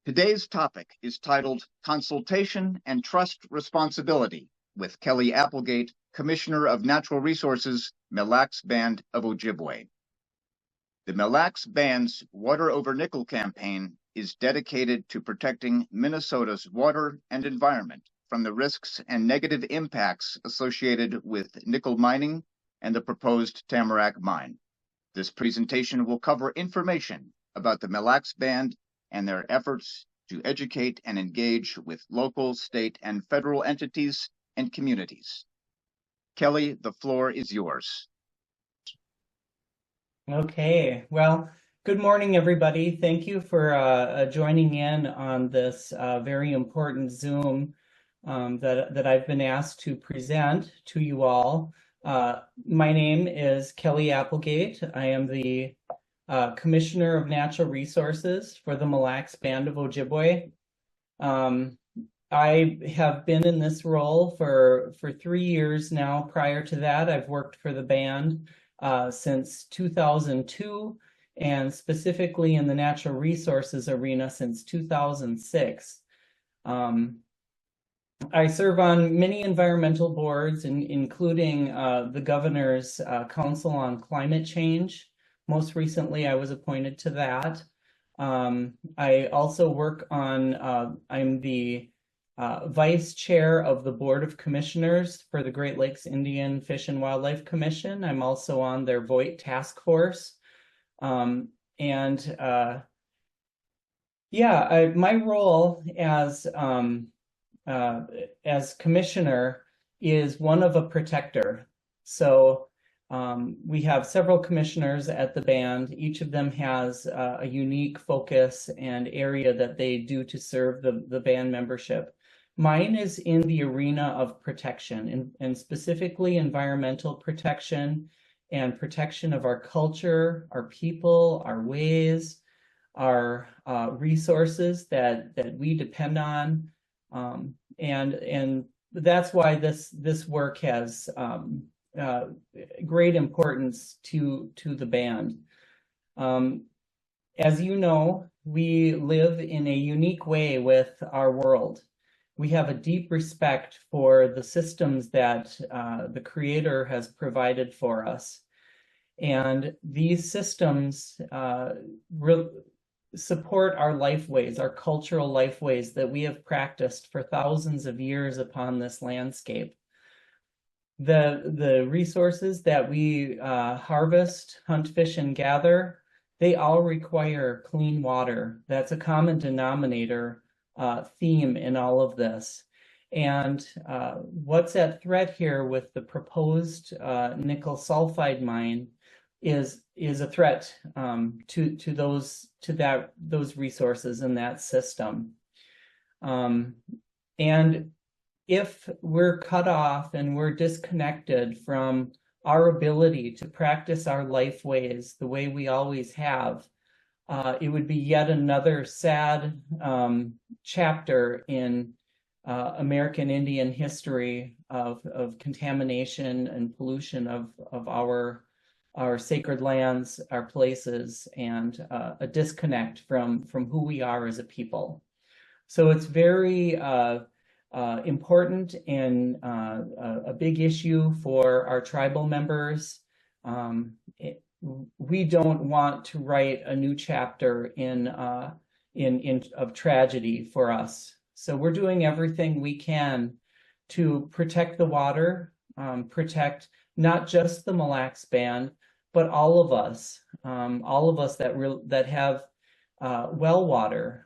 Today's topic is titled Consultation and Trust Responsibility with Kelly Applegate, Commissioner of Natural Resources, Mille Lacs Band of Ojibwe. The Mille Lacs Band's Water Over Nickel campaign is dedicated to protecting Minnesota's water and environment from the risks and negative impacts associated with nickel mining and the proposed Tamarack Mine. This presentation will cover information about the Mille Lacs Band and their efforts to educate and engage with local, state, and federal entities and communities. Kelly, the floor is yours. Okay, well, good morning, everybody. Thank you for joining in on this very important Zoom that I've been asked to present to you all. My name is Kelly Applegate. I am the Commissioner of Natural Resources for the Mille Lacs Band of Ojibwe. I have been in this role for 3 years now. Prior to that, I've worked for the band since 2002, and specifically in the natural resources arena since 2006. I serve on many environmental boards, including the Governor's Council on Climate Change. Most recently, I was appointed to that. I also work on, I'm the Vice Chair of the Board of Commissioners for the Great Lakes Indian Fish and Wildlife Commission. I'm also on their VOIT task force. My role as commissioner is one of a protector. So we have several commissioners at the band. Each of them has a unique focus and area that they do to serve the band membership. Mine is in the arena of protection, and specifically environmental protection and protection of our culture, our people, our ways, our resources that we depend on. And that's why this work has great importance to the band. As you know, we live in a unique way with our world. We have a deep respect for the systems that the Creator has provided for us. And these systems support our lifeways, our cultural lifeways that we have practiced for thousands of years upon this landscape. The resources that we harvest, hunt, fish, and gather, they all require clean water. That's a common denominator theme in all of this. And what's at threat here with the proposed nickel sulfide mine is a threat to those resources in that system. And if we're cut off and we're disconnected from our ability to practice our life ways the way we always have, it would be yet another sad chapter in American Indian history of contamination and pollution of our sacred lands, our places, and a disconnect from who we are as a people. So it's very important and a big issue for our tribal members. We don't want to write a new chapter of tragedy for us. So we're doing everything we can to protect the water, protect not just the Mille Lacs Band, but all of us that have well water,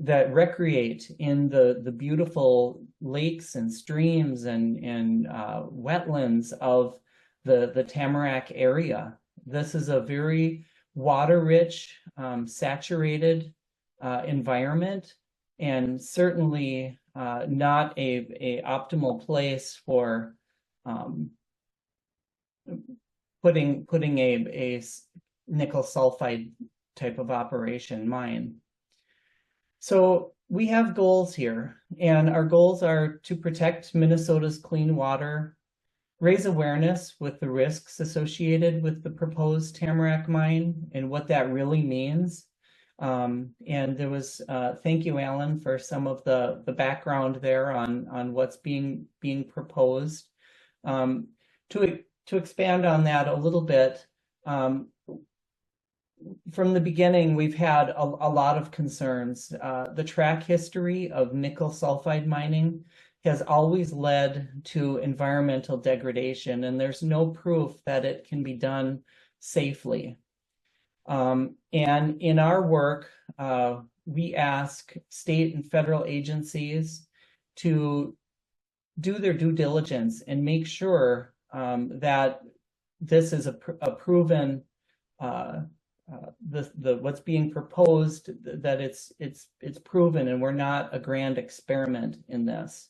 that recreate in the beautiful lakes and streams and wetlands of the Tamarack area. This is a very water-rich, saturated environment, and certainly not a optimal place for putting a nickel sulfide type of operation mine. So we have goals here, and our goals are to protect Minnesota's clean water, raise awareness with the risks associated with the proposed Tamarack Mine and what that really means, And there was, thank you, Alan, for some of the background there on what's being proposed. To expand on that a little bit, from the beginning, we've had a lot of concerns. The track history of nickel sulfide mining has always led to environmental degradation, and there's no proof that it can be done safely. And in our work, we ask state and federal agencies to do their due diligence and make sure that this is a proven what's being proposed, that it's proven, and we're not a grand experiment in this.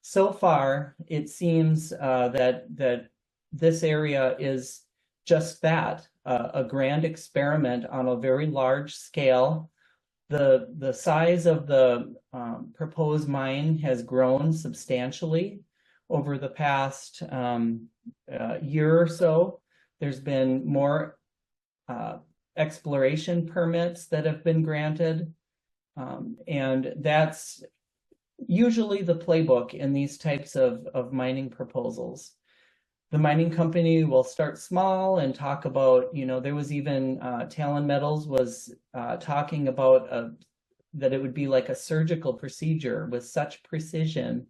So far, it seems that this area is just that, a grand experiment on a very large scale. The size of the proposed mine has grown substantially over the past year or so. There's been more exploration permits that have been granted, and that's usually the playbook in these types of mining proposals. The mining company will start small and talk about, there was even Talon Metals was talking about that it would be like a surgical procedure with such precision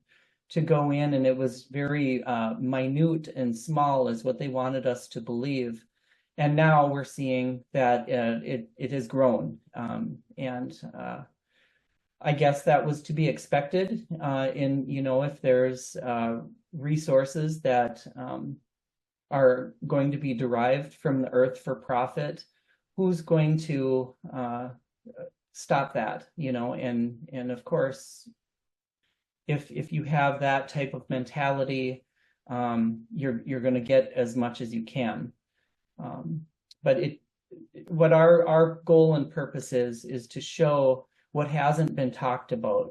to go in, and it was very minute and small is what they wanted us to believe. And now we're seeing that it has grown. And I guess that was to be expected if there's resources that are going to be derived from the earth for profit, who's going to stop that, and of course, if you have that type of mentality, you're going to get as much as you can. But what our goal and purpose is to show what hasn't been talked about,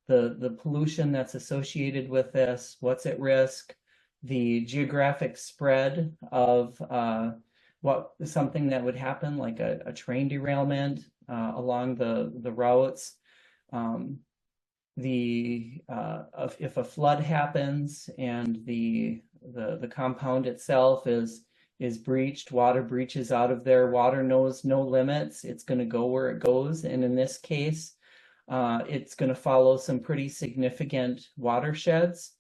the pollution that's associated with this, what's at risk, the geographic spread of something that would happen, like a train derailment along the routes, if a flood happens and the compound itself is breached, water breaches out of there, water knows no limits, it's going to go where it goes. And in this case, it's going to follow some pretty significant watersheds,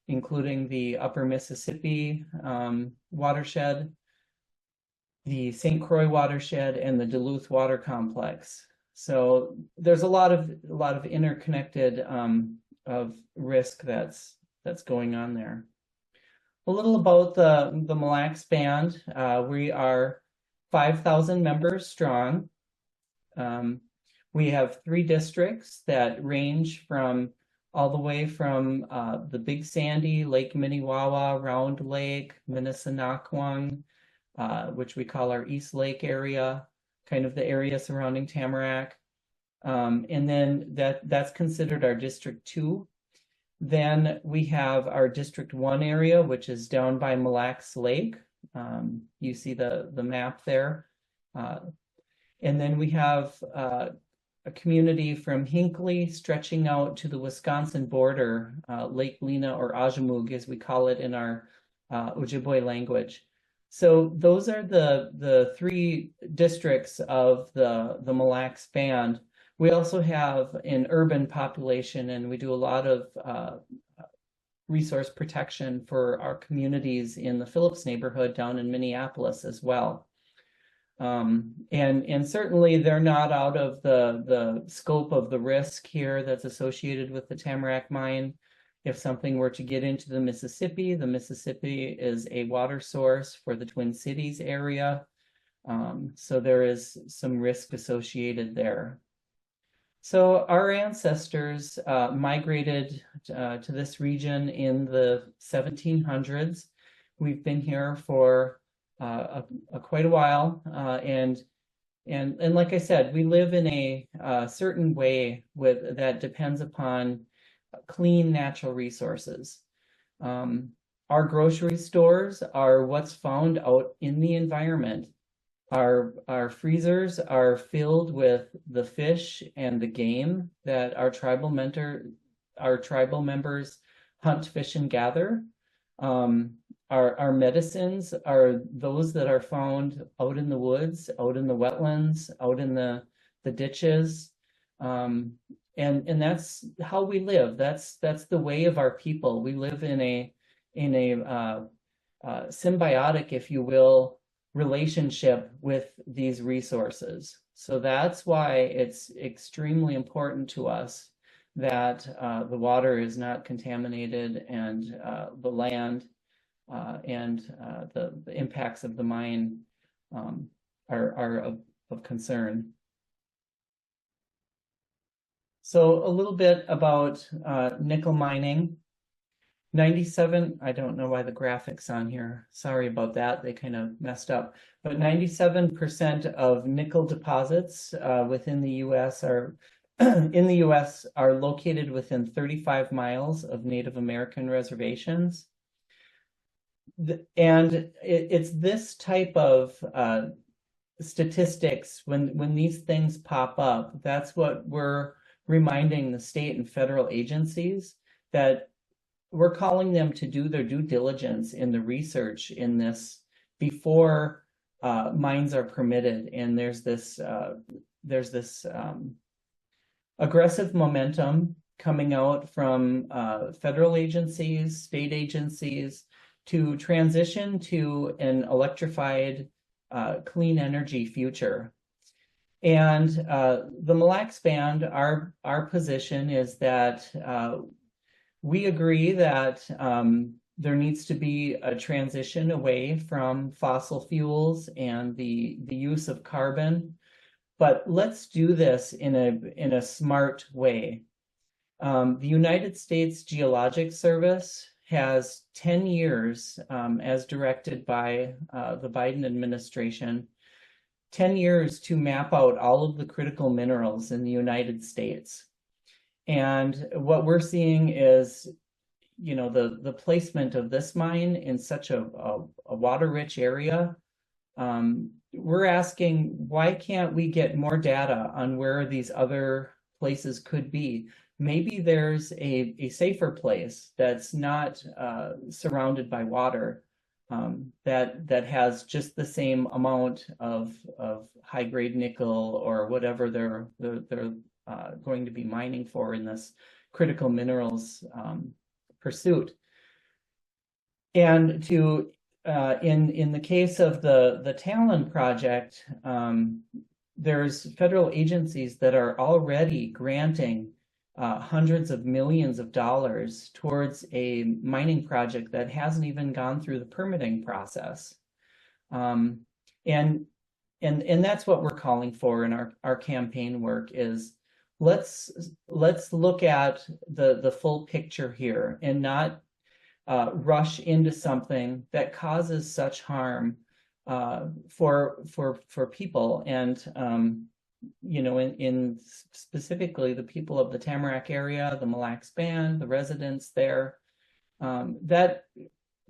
including the Upper Mississippi watershed, the St. Croix watershed, and the Duluth Water Complex. So there's a lot of interconnected of risk that's going on there. A little about the Mille Lacs Band. We are 5,000 members strong. We have 3 districts that range from all the way from the Big Sandy, Lake Minnewawa, Round Lake, Minnesinaquang, which we call our East Lake area, kind of the area surrounding Tamarack. And then that's considered our District 2. Then we have our District 1 area, which is down by Mille Lacs Lake. You see the map there. And then we have a community from Hinckley stretching out to the Wisconsin border, Lake Lena, or Ojibwe, as we call it in our Ojibwe language. So those are the 3 districts of the Mille Lacs Band. We also have an urban population, and we do a lot of resource protection for our communities in the Phillips neighborhood down in Minneapolis as well. And certainly they're not out of the scope of the risk here that's associated with the Tamarack Mine. If something were to get into the Mississippi is a water source for the Twin Cities area. So there is some risk associated there. So our ancestors migrated to this region in the 1700s. We've been here for quite a while, and like I said, we live in a certain way that depends upon clean natural resources. Our grocery stores are what's found out in the environment. Our freezers are filled with the fish and the game that our tribal members hunt, fish, and gather. Our medicines are those that are found out in the woods, out in the wetlands, out in the ditches. And that's how we live. That's the way of our people. We live in a symbiotic, if you will, relationship with these resources. So that's why it's extremely important to us that the water is not contaminated, and the land and the impacts of the mine are of concern. So a little bit about nickel mining. 97, I don't know why the graphics on here, sorry about that, they kind of messed up, but 97% of nickel deposits within the US are in the US are located within 35 miles of Native American reservations. And it's this type of statistics, when these things pop up, that's what we're reminding the state and federal agencies, that we're calling them to do their due diligence in the research in this before mines are permitted. And there's this aggressive momentum coming out from federal agencies, state agencies, to transition to an electrified, clean energy future. And the Mille Lacs Band, our position is that we agree that there needs to be a transition away from fossil fuels and the use of carbon, but let's do this in a smart way. The United States Geologic Service has 10 years, as directed by the Biden administration, 10 years to map out all of the critical minerals in the United States. And what we're seeing is, the placement of this mine in such a water-rich area. We're asking, why can't we get more data on where these other places could be? Maybe there's a safer place that's not surrounded by water, that has just the same amount of high-grade nickel or whatever they're going to be mining for in this critical minerals pursuit. And to in the case of the Talon project, there's federal agencies that are already granting hundreds of millions of dollars towards a mining project that hasn't even gone through the permitting process. And that's what we're calling for in our campaign work, is let's look at the full picture here and not rush into something that causes such harm for people, and in specifically the people of the Tamarack area, the Mille Lacs Band, the residents there. That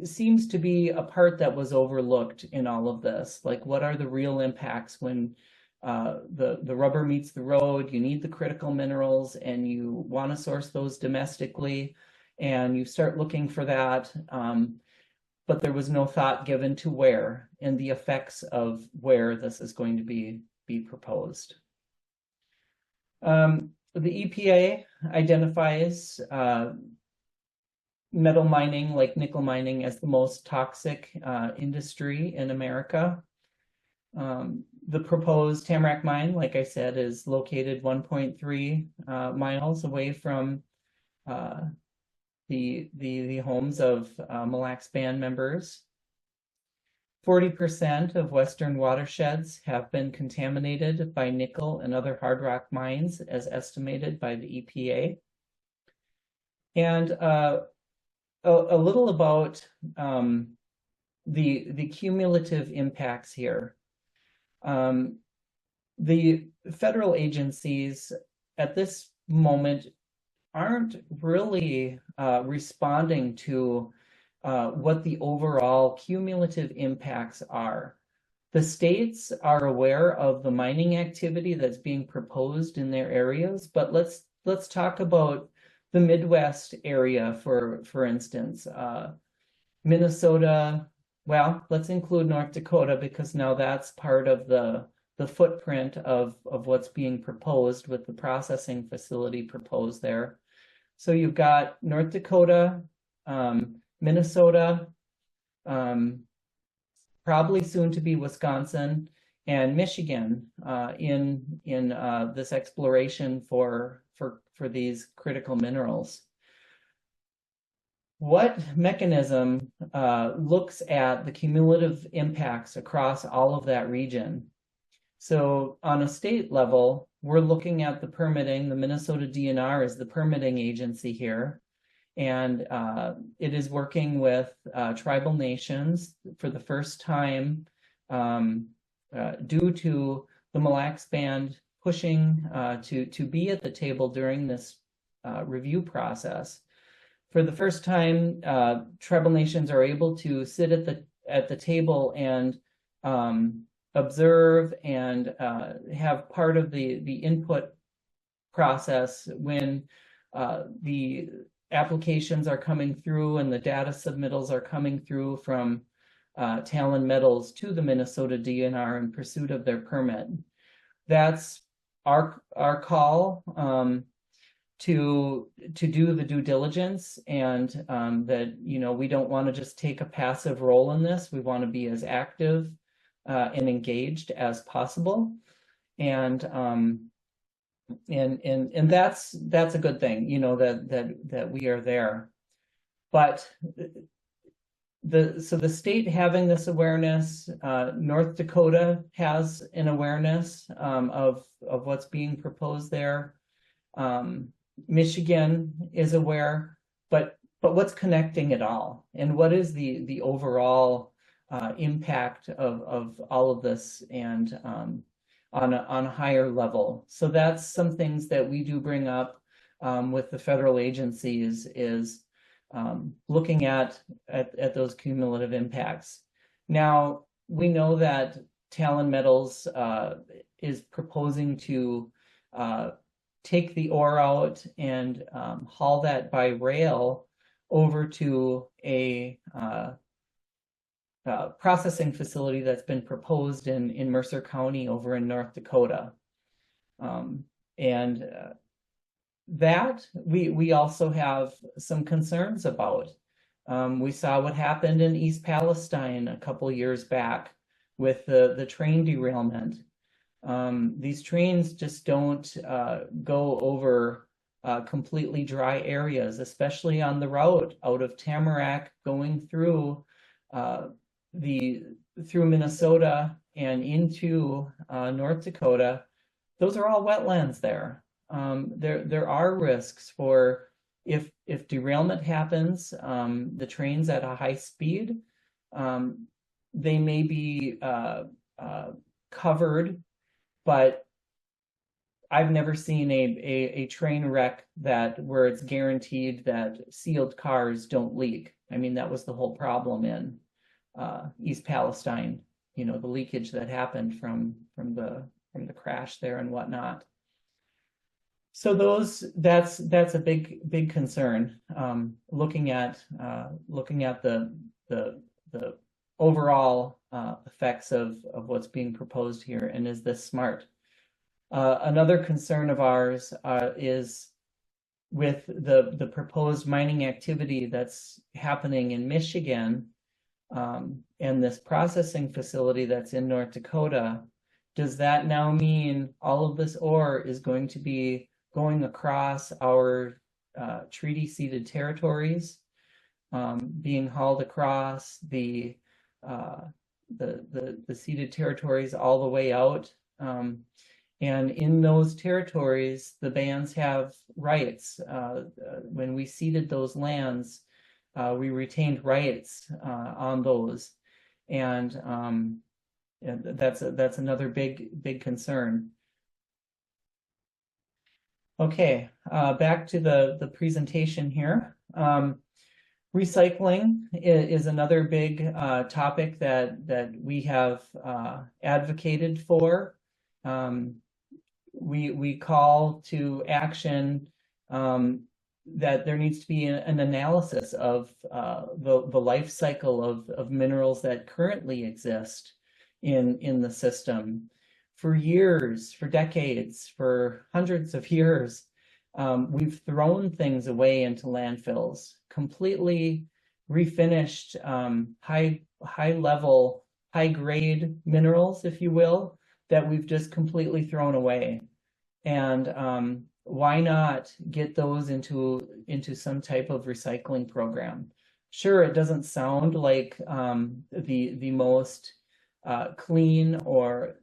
seems to be a part that was overlooked in all of this. Like, what are the real impacts when the rubber meets the road? You need the critical minerals and you want to source those domestically, and you start looking for that. But there was no thought given to where and the effects of where this is going to be proposed. The EPA identifies metal mining, like nickel mining, as the most toxic industry in America. The proposed Tamarack Mine, like I said, is located 1.3 miles away from the homes of Mille Lacs Band members. 40% of Western watersheds have been contaminated by nickel and other hard rock mines, as estimated by the EPA. And a little about the cumulative impacts here. The federal agencies at this moment aren't really responding to what the overall cumulative impacts are. The states are aware of the mining activity that's being proposed in their areas, but let's talk about the Midwest area, for instance. Minnesota, well, let's include North Dakota because now that's part of the footprint of what's being proposed with the processing facility proposed there. So you've got North Dakota, Minnesota, probably soon to be Wisconsin, and Michigan in this exploration for these critical minerals. What mechanism looks at the cumulative impacts across all of that region? So on a state level, we're looking at the permitting. The Minnesota DNR is the permitting agency here, and it is working with tribal nations for the first time due to the Mille Lacs Band pushing to be at the table during this review process. For the first time, tribal nations are able to sit at the table and observe and have part of the input process when the applications are coming through and the data submittals are coming through from Talon Metals to the Minnesota DNR in pursuit of their permit. That's our call to do the due diligence, and that we don't want to just take a passive role in this. We want to be as active and engaged as possible, and that's a good thing, that we are there. But so the state having this awareness, North Dakota has an awareness of what's being proposed there. Michigan is aware, but what's connecting it all, and what is the overall impact of all of this, and on a higher level? So that's some things that we do bring up with the federal agencies, is looking at those cumulative impacts. Now, we know that Talon Metals is proposing to take the ore out and haul that by rail over to a processing facility that's been proposed in Mercer County over in North Dakota. And that we also have some concerns about. We saw what happened in East Palestine a couple years back with the train derailment. These trains just don't go over completely dry areas, especially on the route out of Tamarack going through Minnesota and into North Dakota. Those are all wetlands there. There are risks for if derailment happens, the trains at a high speed, they may be covered, but I've never seen a train wreck where it's guaranteed that sealed cars don't leak. I mean, that was the whole problem in East Palestine, the leakage that happened from the crash there and whatnot. So that's a big concern. Looking at the overall effects of what's being proposed here, and is this smart? Another concern of ours is with the proposed mining activity that's happening in Michigan, and this processing facility that's in North Dakota. Does that now mean all of this ore is going to be going across our treaty ceded territories, being hauled across the ceded territories all the way out? And in those territories, the bands have rights. When we ceded those lands, we retained rights on those, and that's another big concern. Okay, back to the presentation here. Recycling is another big topic that we have advocated for. We call to action that there needs to be an analysis of the life cycle of minerals that currently exist in the system. For years, for decades, for hundreds of years, we've thrown things away into landfills, completely refinished, high level, high grade minerals, if you will, that we've just completely thrown away. And why not get those into some type of recycling program? Sure, it doesn't sound like the most clean or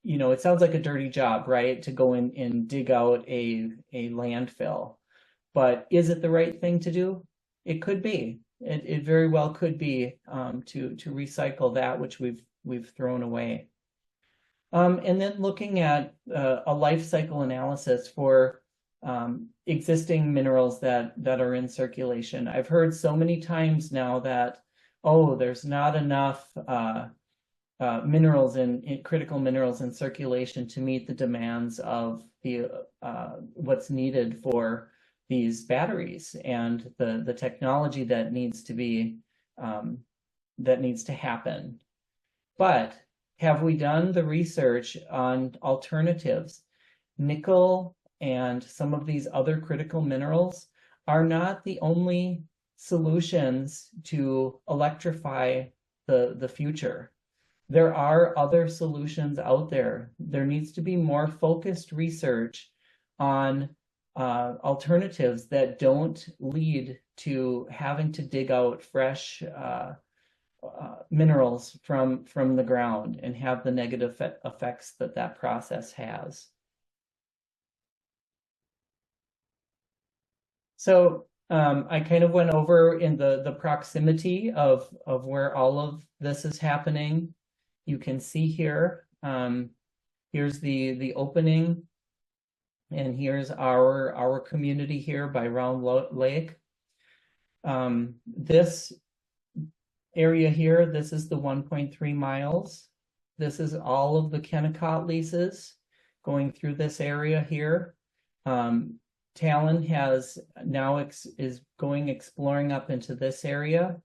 it sounds like a dirty job, right? To go in and dig out a landfill. But is it the right thing to do? It could be. It very well could be to recycle that which we've thrown away. And then looking at a life cycle analysis for existing minerals that are in circulation. I've heard so many times now that, oh, there's not enough critical minerals in circulation to meet the demands of what's needed for these batteries and the technology that needs to happen. But have we done the research on alternatives? Nickel and some of these other critical minerals are not the only solutions to electrify the future. There are other solutions out there. There needs to be more focused research on alternatives that don't lead to having to dig out fresh minerals from the ground and have the negative effects that process has. So I kind of went over in the proximity of where all of this is happening. You can see here, here's the opening, and here's our community here by Round Lake. This area here, this is the 1.3 miles. This is all of the Kennecott leases going through this area here. Talon is going exploring up into this area.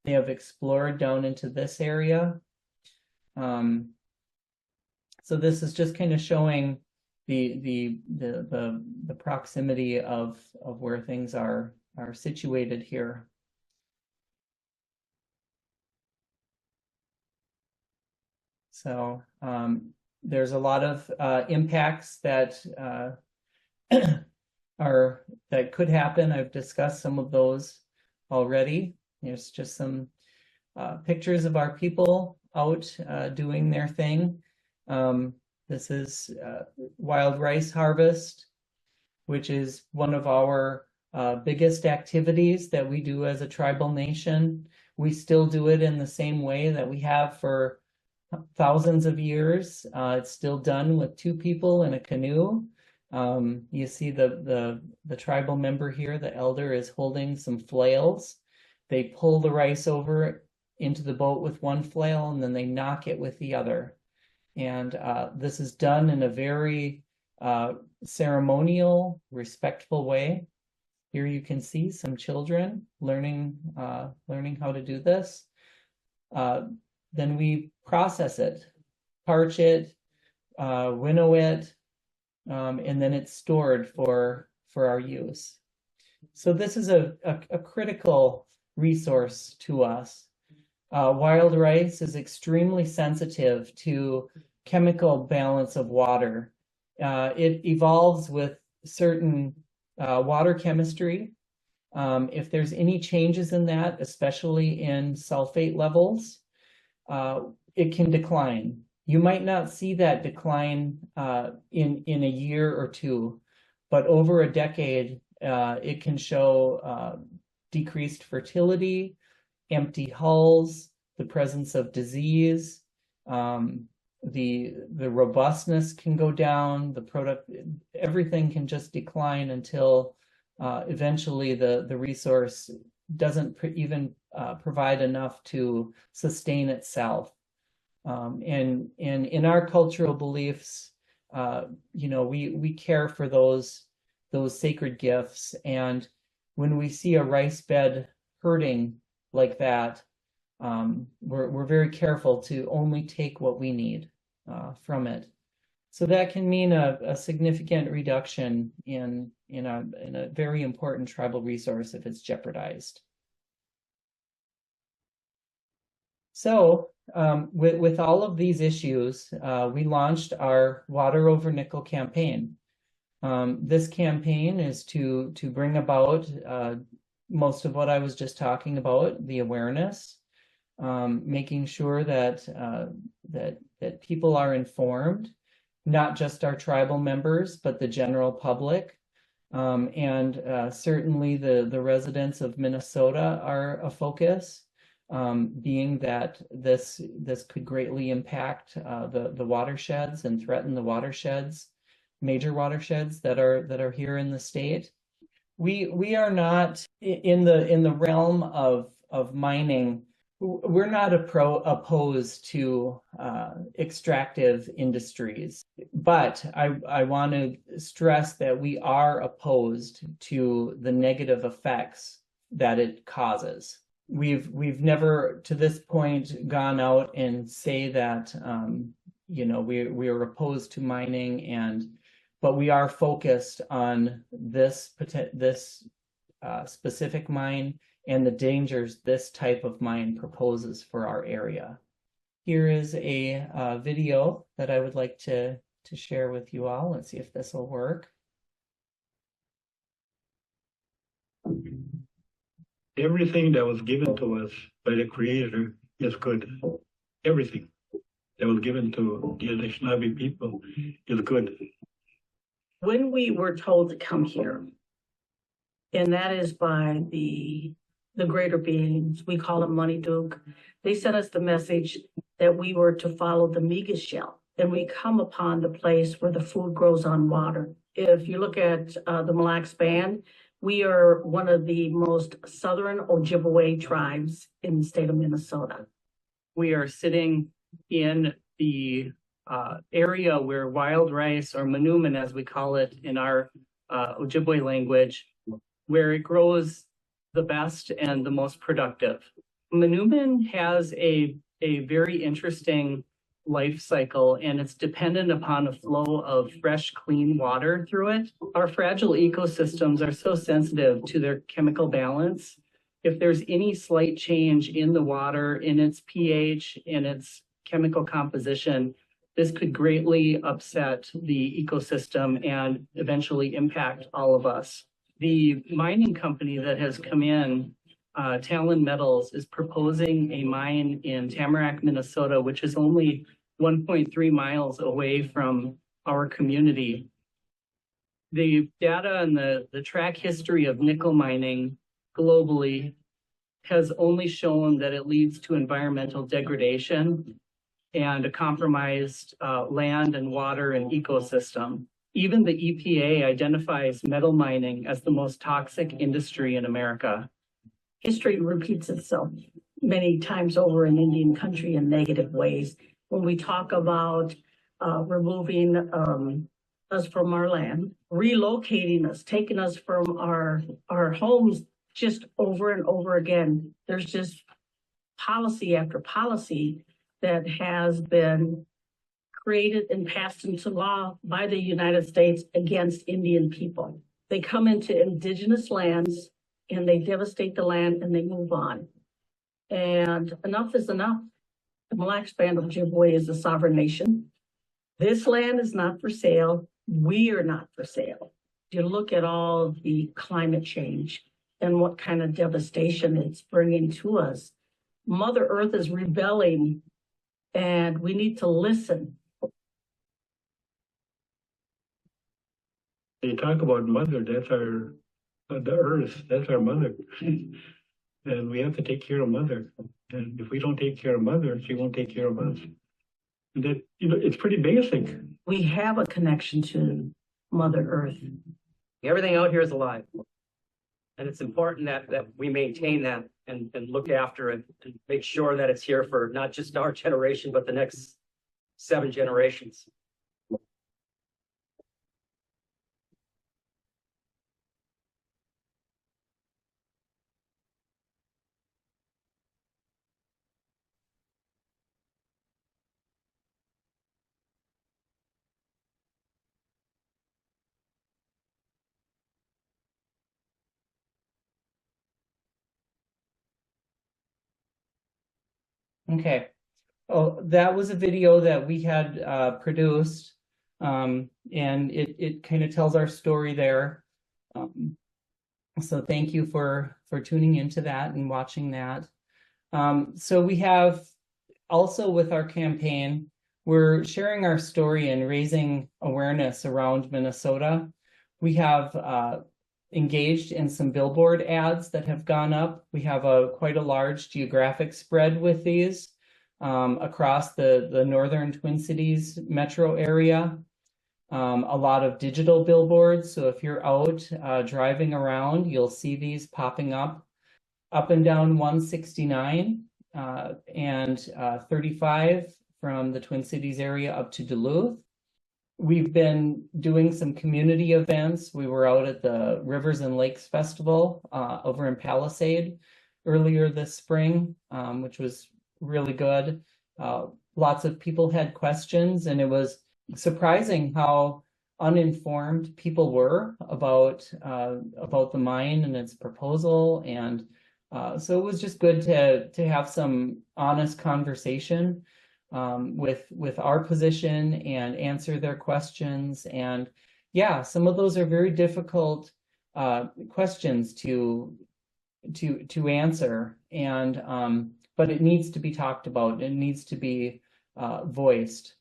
They have explored down into this area. So this is just kind of showing the proximity of where things are situated here. So there's a lot of impacts that could happen. I've discussed some of those already. There's just some pictures of our people out doing their thing. This is wild rice harvest, which is one of our biggest activities that we do as a tribal nation. We still do it in the same way that we have for thousands of years. It's still done with 2 people in a canoe. You see the tribal member here, the elder, is holding some flails. They pull the rice over into the boat with one flail, and then they knock it with the other. And this is done in a very ceremonial, respectful way. Here you can see some children learning how to do this. Then we process it, parch it, winnow it, and then it's stored for our use. So this is a critical resource to us. Wild rice is extremely sensitive to chemical balance of water. It evolves with certain water chemistry. If there's any changes in that, especially in sulfate levels, it can decline. You might not see that decline in a year or two, but over a decade, it can show decreased fertility, empty hulls, the presence of disease, the robustness can go down, everything can just decline until eventually the resource doesn't even provide enough to sustain itself. And in our cultural beliefs, we care for those sacred gifts. And when we see a rice bed hurting like that, we're very careful to only take what we need from it. So that can mean a significant reduction in a very important tribal resource if it's jeopardized. So with all of these issues, we launched our Water Over Nickel campaign. This campaign is to bring about most of what I was just talking about, the awareness, making sure that people are informed, not just our tribal members, but the general public. And certainly the residents of Minnesota are a focus, being that this could greatly impact the watersheds and threaten the watersheds, major watersheds that are here in the state. We are not in the realm of mining. We're not opposed to extractive industries, but I want to stress that we are opposed to the negative effects that it causes. We've never to this point gone out and say that we are opposed to mining, but we are focused on this specific mine and the dangers this type of mine proposes for our area. Here is a video that I would like to share with you all. Let's see if this will work. Everything that was given to us by the Creator is good. Everything that was given to the Anishinaabe people is good. When we were told to come here, and that is by the greater beings, we call them Money Duke, they sent us the message that we were to follow the Miga shell, and we come upon the place where the food grows on water. If you look at the Mille Lacs Band, we are one of the most southern Ojibwe tribes in the state of Minnesota. We are sitting in the area where wild rice, or manuman as we call it in our Ojibwe language, where it grows the best and the most productive. Manuman has a very interesting life cycle, and it's dependent upon a flow of fresh, clean water through it. Our fragile ecosystems are so sensitive to their chemical balance. If there's any slight change in the water, in its pH, in its chemical composition, this could greatly upset the ecosystem and eventually impact all of us. The mining company that has come in, Talon Metals, is proposing a mine in Tamarack, Minnesota, which is only 1.3 miles away from our community. The data and the track history of nickel mining globally has only shown that it leads to environmental degradation and a compromised land and water and ecosystem. Even the EPA identifies metal mining as the most toxic industry in America. History repeats itself many times over in Indian country in negative ways. When we talk about removing us from our land, relocating us, taking us from our homes just over and over again, there's just policy after policy that has been created and passed into law by the United States against Indian people. They come into indigenous lands and they devastate the land and they move on. And enough is enough. The Mille Lacs Band of Ojibwe is a sovereign nation. This land is not for sale. We are not for sale. You look at all the climate change and what kind of devastation it's bringing to us. Mother Earth is rebelling, and we need to listen. They talk about mother, that's the earth, that's our mother. And we have to take care of mother. And if we don't take care of mother, she won't take care of us. And that, it's pretty basic. We have a connection to Mother Earth. Everything out here is alive. And it's important that we maintain that and look after it and make sure that it's here for not just our generation, but the next 7 generations. Okay. Oh, that was a video that we had produced, and it kind of tells our story there. So thank you for tuning into that and watching that. So we have also with our campaign, we're sharing our story and raising awareness around Minnesota. We have engaged in some billboard ads that have gone up. We have quite a large geographic spread with these across the northern Twin Cities metro area. A lot of digital billboards. So if you're out driving around, you'll see these popping up and down 169 and 35 from the Twin Cities area up to Duluth. We've been doing some community events. We were out at the Rivers and Lakes Festival over in Palisade earlier this spring, which was really good. Lots of people had questions, and it was surprising how uninformed people were about the mine and its proposal. And so it was just good to have some honest conversation with our position and answer their questions. And yeah, some of those are very difficult questions to answer, and but it needs to be talked about. It needs to be voiced.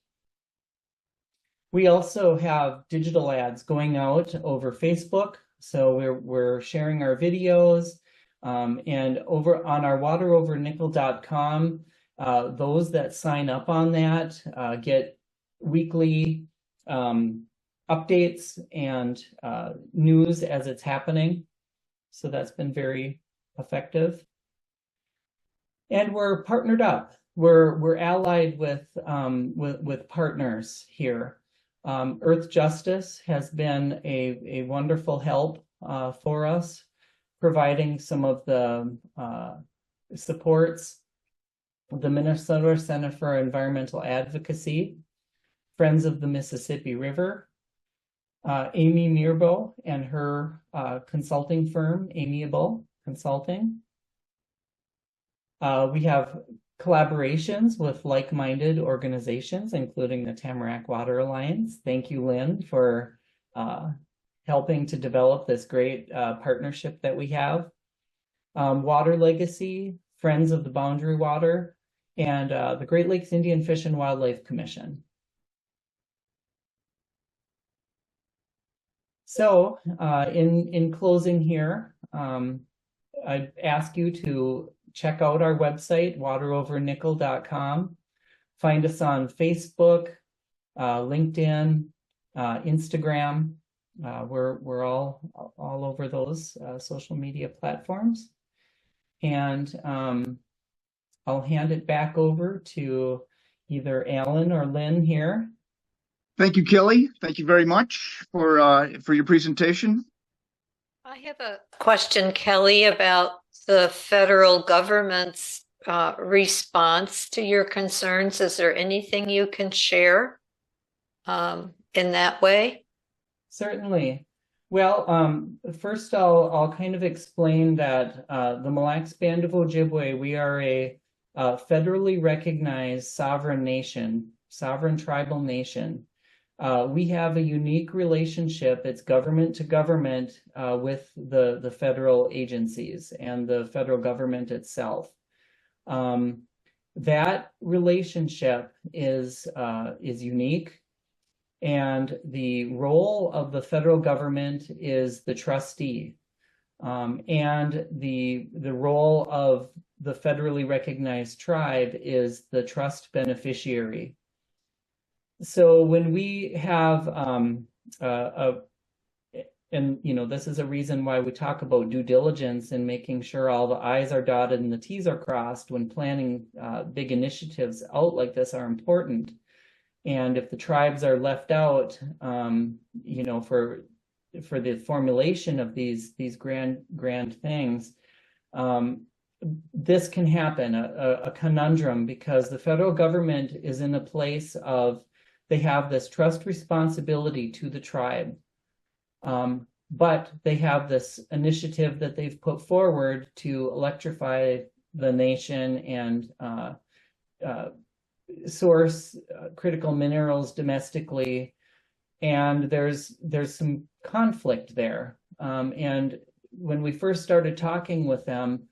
We also have digital ads going out over Facebook. So we're sharing our videos, and over on our waterovernickel.com, those that sign up on that get weekly updates and news as it's happening. So that's been very effective. And we're partnered up. We're allied with partners here. Earth Justice has been a wonderful help for us, providing some of the supports. The Minnesota Center for Environmental Advocacy, Friends of the Mississippi River, Amy Mirbo and her consulting firm, Amiable Consulting. We have collaborations with like-minded organizations, including the Tamarack Water Alliance. Thank you, Lynn, for helping to develop this great partnership that we have. Water Legacy, Friends of the Boundary Water, and the Great Lakes Indian Fish and Wildlife Commission. So in closing here, I'd ask you to check out our website, waterovernickel.com. Find us on Facebook, LinkedIn, Instagram. We're all over those social media platforms. And I'll hand it back over to either Alan or Lynn here. Thank you, Kelly. Thank you very much for your presentation. I have a question, Kelly, about the federal government's response to your concerns. Is there anything you can share in that way? Certainly. Well, first I'll kind of explain that the Mille Lacs Band of Ojibwe, we are a federally recognized sovereign nation, sovereign tribal nation. We have a unique relationship, it's government to government, with the federal agencies and the federal government itself. That relationship is unique. And the role of the federal government is the trustee, and the role of the federally recognized tribe is the trust beneficiary. So when we have this is a reason why we talk about due diligence and making sure all the I's are dotted and the T's are crossed when planning big initiatives out like this are important. And if the tribes are left out, for the formulation of these grand things, this can happen, a conundrum, because the federal government is in a place of, they have this trust responsibility to the tribe. But they have this initiative that they've put forward to electrify the nation and source critical minerals domestically. And there's some conflict there. And when we first started talking with them,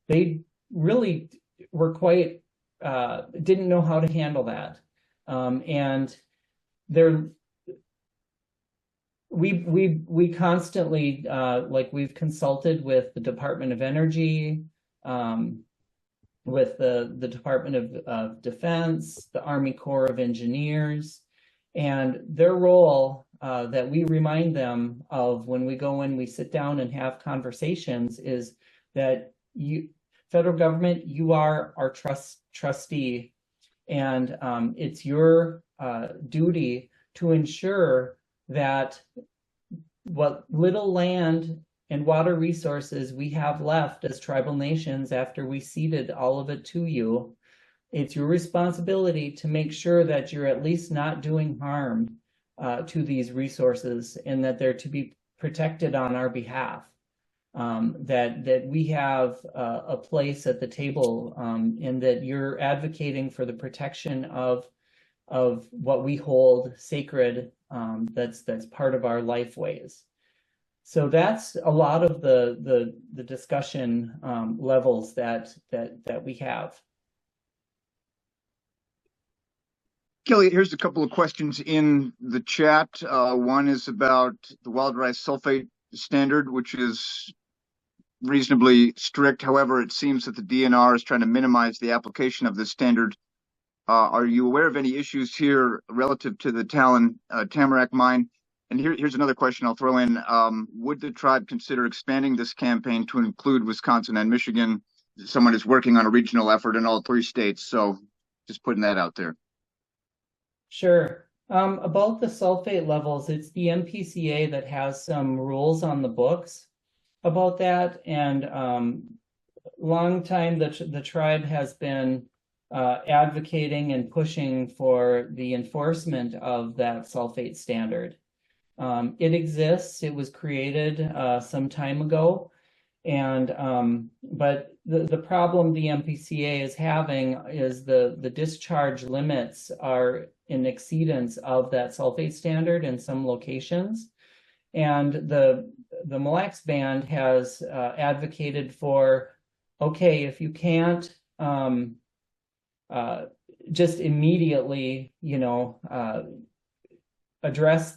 they really were quite, didn't know how to handle that. And we constantly, we've consulted with the Department of Energy, with the Department of Defense, the Army Corps of Engineers, and their role that we remind them of when we go in, we sit down and have conversations, is that federal government, you are our trustee, and it's your duty to ensure that what little land and water resources we have left as tribal nations after we ceded all of it to you, it's your responsibility to make sure that you're at least not doing harm to these resources, and that they're to be protected on our behalf. That we have a place at the table, and that you're advocating for the protection of what we hold sacred, that's part of our life ways. So that's a lot of the discussion levels that we have. Kelly, here's a couple of questions in the chat. One is about the wild rice sulfate standard, which is reasonably strict. However, it seems that the DNR is trying to minimize the application of this standard. Are you aware of any issues here relative to the Tamarack Mine? And here's another question I'll throw in. Would the tribe consider expanding this campaign to include Wisconsin and Michigan? Someone is working on a regional effort in all 3 states, so just putting that out there. Sure. About the sulfate levels, it's the MPCA that has some rules on the books about that. And long time the tribe has been advocating and pushing for the enforcement of that sulfate standard. It exists. It was created some time ago. And but the problem the MPCA is having is the discharge limits are in exceedance of that sulfate standard in some locations. And the Mille Lacs Band has advocated for, okay, if you can't just immediately, address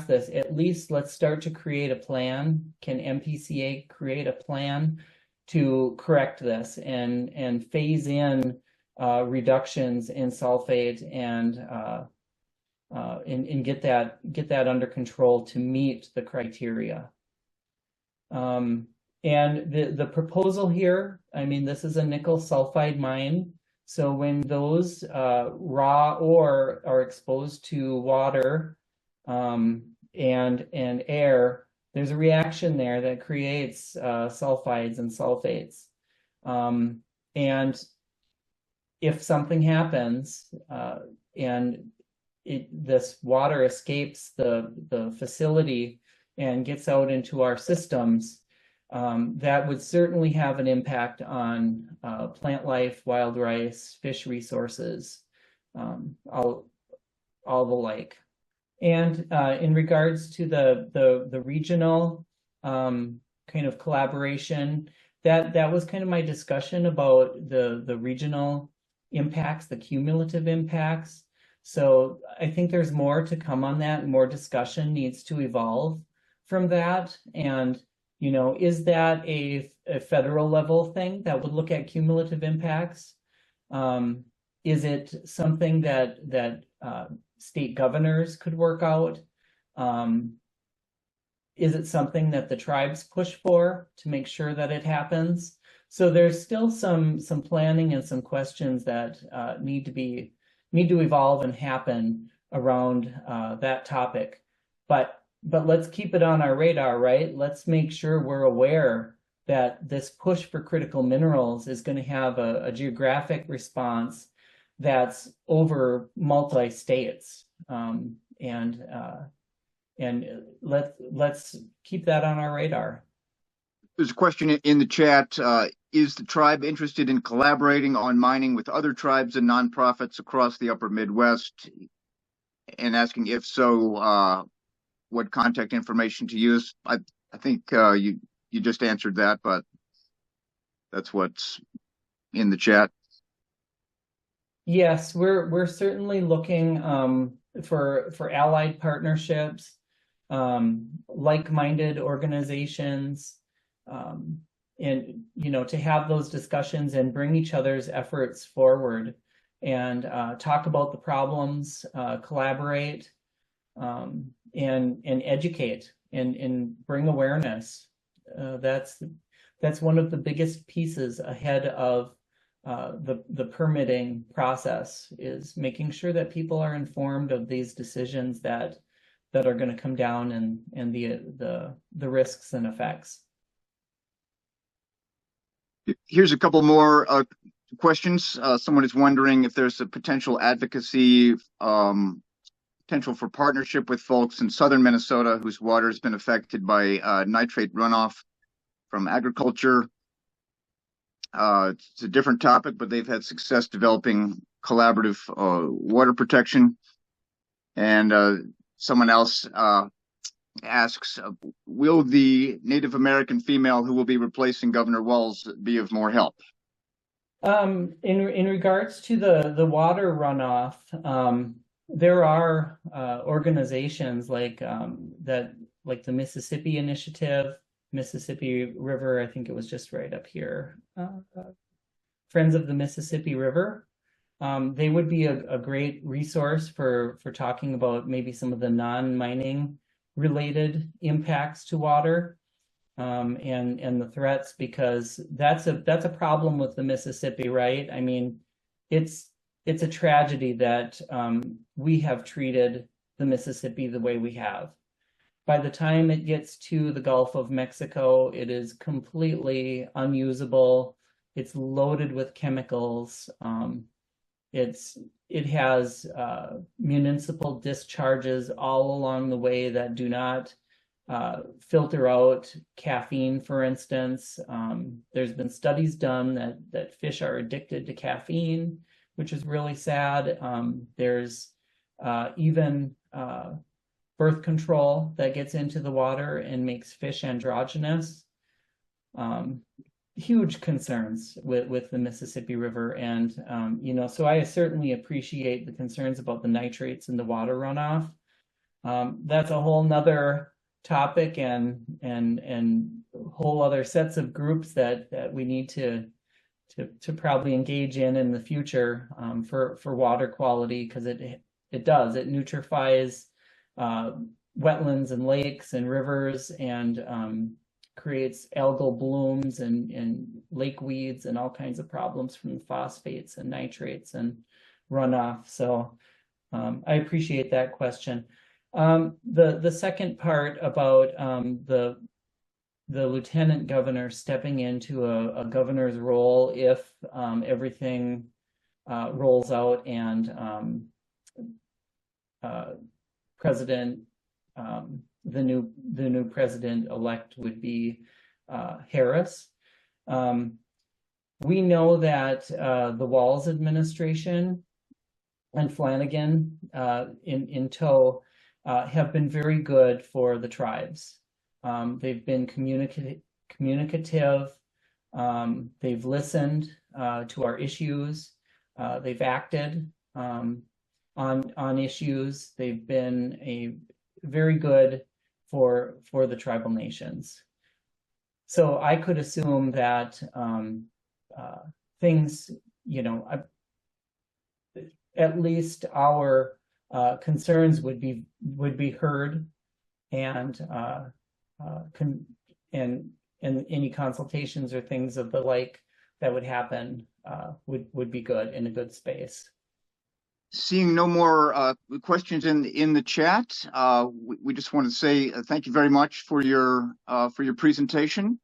this, at least let's start to create a plan. Can MPCA create a plan to correct this and phase in reductions in sulfate and get that under control to meet the criteria? And the proposal here, I mean, this is a nickel sulfide mine. So when those raw ore are exposed to water and air, there's a reaction there that creates sulfides and sulfates. And if something happens and this water escapes the facility and gets out into our systems, that would certainly have an impact on plant life, wild rice, fish resources, all the like. And in regards to the regional kind of collaboration, that was kind of my discussion about the regional impacts, the cumulative impacts. So I think there's more to come on that, and more discussion needs to evolve from that. And is that a federal level thing that would look at cumulative impacts? Is it something that state governors could work out? Is it something that the tribes push for to make sure that it happens? So there's still some planning and some questions that need to evolve and happen around that topic. But let's keep it on our radar, right? Let's make sure we're aware that this push for critical minerals is going to have a geographic response that's over multi-states, and let's keep that on our radar. There's a question in the chat. Is the tribe interested in collaborating on mining with other tribes and nonprofits across the upper Midwest? And asking if so, what contact information to use. I think you just answered that, but that's what's in the chat. Yes, we're certainly looking for allied partnerships, like-minded organizations, and to have those discussions and bring each other's efforts forward and talk about the problems, collaborate, and educate and bring awareness. That's one of the biggest pieces ahead of the permitting process, is making sure that people are informed of these decisions that are going to come down, and the risks and effects. Here's a couple more questions. Someone is wondering if there's a potential advocacy, potential for partnership with folks in southern Minnesota whose water has been affected by nitrate runoff from agriculture. It's a different topic, but they've had success developing collaborative water protection. And someone else asks, will the Native American female who will be replacing Governor Walz be of more help? In regards to the water runoff, there are organizations like like the Mississippi Initiative, Mississippi River, I think it was just right up here, Friends of the Mississippi River. They would be a great resource for talking about maybe some of the non-mining related impacts to water, and the threats, because that's a problem with the Mississippi, right? I mean, it's a tragedy that we have treated the Mississippi the way we have. By the time it gets to the Gulf of Mexico, it is completely unusable. It's loaded with chemicals. It has municipal discharges all along the way that do not filter out caffeine, for instance. There's been studies done that fish are addicted to caffeine, which is really sad. There's even birth control that gets into the water and makes fish androgynous. Huge concerns with the Mississippi River. And, so I certainly appreciate the concerns about the nitrates in the water runoff. That's a whole nother topic and whole other sets of groups that we need to probably engage in the future for water quality, because it nutrifies wetlands and lakes and rivers, and creates algal blooms and lake weeds and all kinds of problems from phosphates and nitrates and runoff. So I appreciate that question. The second part about the lieutenant governor stepping into a governor's role if everything rolls out and President, the new president-elect would be Harris. We know that the Walz administration and Flanagan in tow have been very good for the tribes. They've been communicative. They've listened to our issues. They've acted on issues. They've been very good for the tribal nations. So I could assume that things, at least our concerns would be heard, and and any consultations or things of the like that would happen would be good in a good space. Seeing no more questions in the chat, we just want to say thank you very much for your presentation.